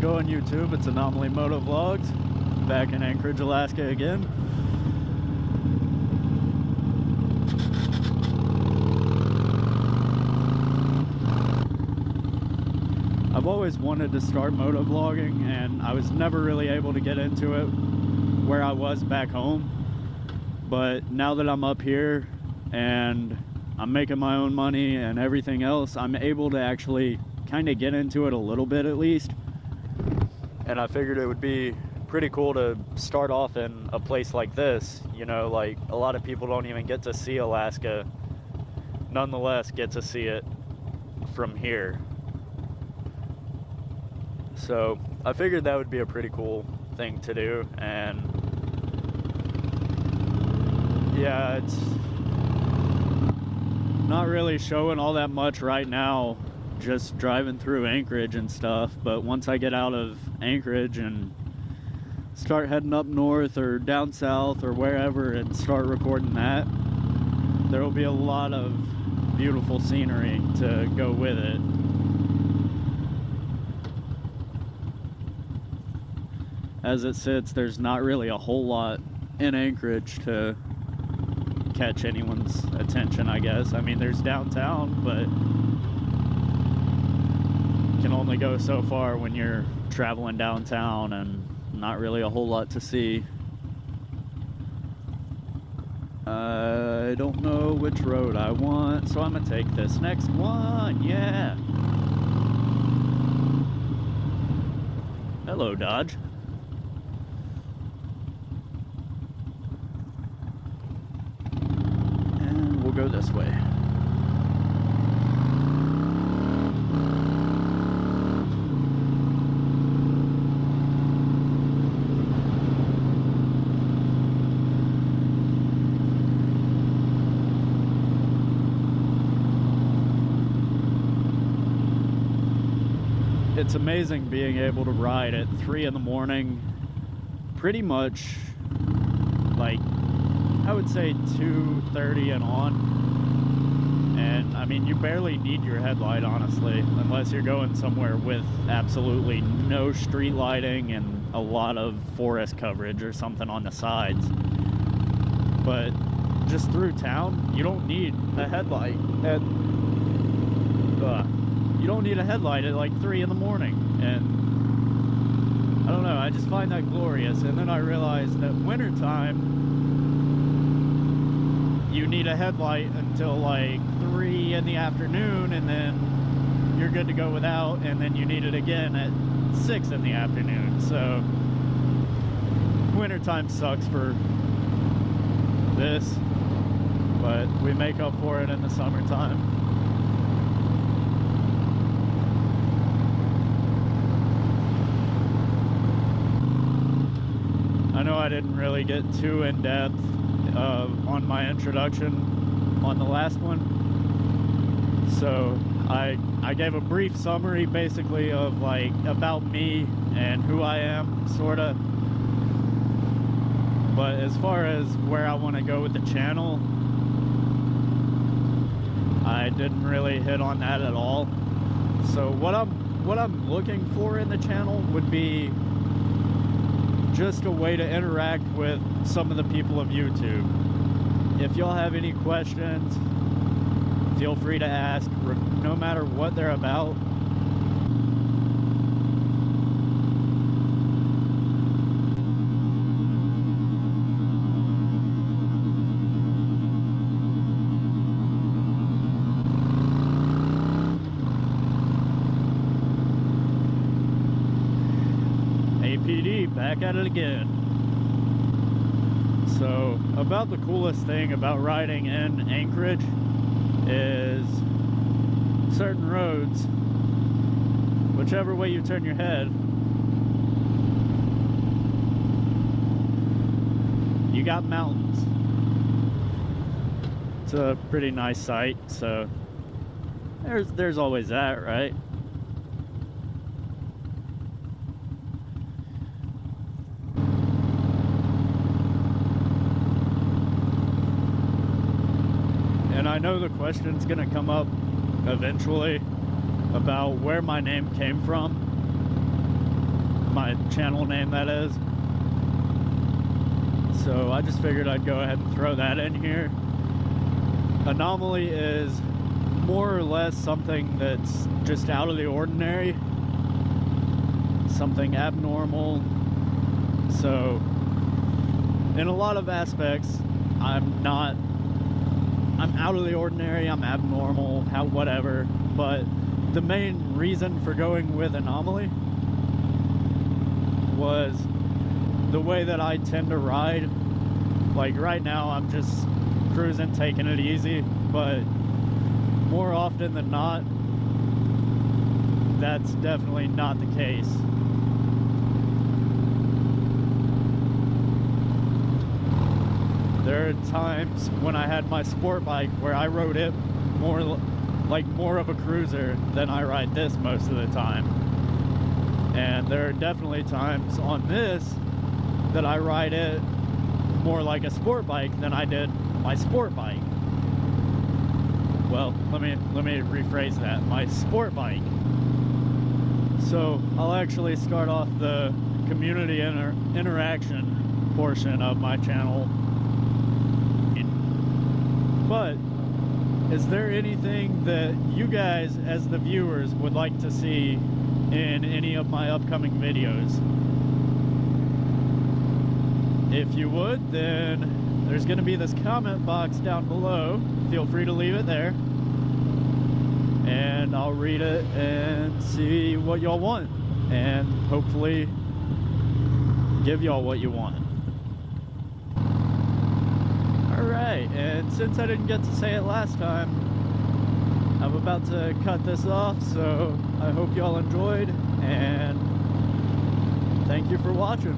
going, YouTube? It's Anomaly Motovlogs, back in Anchorage, Alaska again. I've always wanted to start motovlogging, and I was never really able to get into it where I was back home. But now that I'm up here and I'm making my own money and everything else, I'm able to actually kind of get into it a little bit at least. And I figured it would be pretty cool to start off in a place like this. You know, like a lot of people don't even get to see Alaska, nonetheless get to see it from here. So I figured that would be a pretty cool thing to do. And yeah, it's not really showing all that much right now, just driving through Anchorage and stuff. But once I get out of Anchorage and start heading up north or down south or wherever and start recording that, there will be a lot of beautiful scenery to go with it. As it sits, there's not really a whole lot in Anchorage to catch anyone's attention, I guess. I mean, there's downtown, but you can only go so far when you're traveling downtown, and not really a whole lot to see. I don't know which road I want, so I'm gonna take this next one. Yeah. Hello, Dodge. And we'll go this way. It's amazing being able to ride at 3 in the morning, pretty much like, I would say 2:30 and on. And I mean, you barely need your headlight, honestly, unless you're going somewhere with absolutely no street lighting and a lot of forest coverage or something on the sides. But just through town, you don't need a headlight at you don't need a headlight at like 3 in the morning. And I don't know, I just find that glorious. And then I realized that wintertime, you need a headlight until like 3 in the afternoon, and then you're good to go without, and then you need it again at 6 in the afternoon. So wintertime sucks for this, but we make up for it in the summertime. I know I didn't really get too in-depth on my introduction on the last one, so I gave a brief summary basically of like about me and who I am, sorta. But as far as where I want to go with the channel, I didn't really hit on that at all. So what I'm looking for in the channel would be just a way to interact with some of the people of YouTube. If y'all have any questions, feel free to ask, no matter what they're about. APD, back at it again. So, about the coolest thing about riding in Anchorage is certain roads, whichever way you turn your head, you got mountains. It's a pretty nice sight, so there's always that, right? And I know the question's gonna come up eventually about where my name came from. my channel name, that is. So I just figured I'd go ahead and throw that in here. Anomaly is more or less something that's just out of the ordinary, something abnormal. So in a lot of aspects, I'm out of the ordinary, I'm abnormal, whatever. But the main reason for going with Anomaly was the way that I tend to ride. Like right now, I'm just cruising, taking it easy, but more often than not, that's definitely not the case. There are times when I had my sport bike where I rode it more of a cruiser than I ride this most of the time. And there are definitely times on this that I ride it more like a sport bike than I did my sport bike. Well, let me rephrase that. My sport bike. So I'll actually start off the community interaction portion of my channel. But is there anything that you guys as the viewers would like to see in any of my upcoming videos? If you would, then there's going to be this comment box down below. Feel free to leave it there, and I'll read it and see what y'all want, and hopefully give y'all what you want. Alright, and since I didn't get to say it last time, I'm about to cut this off, so I hope y'all enjoyed, and thank you for watching.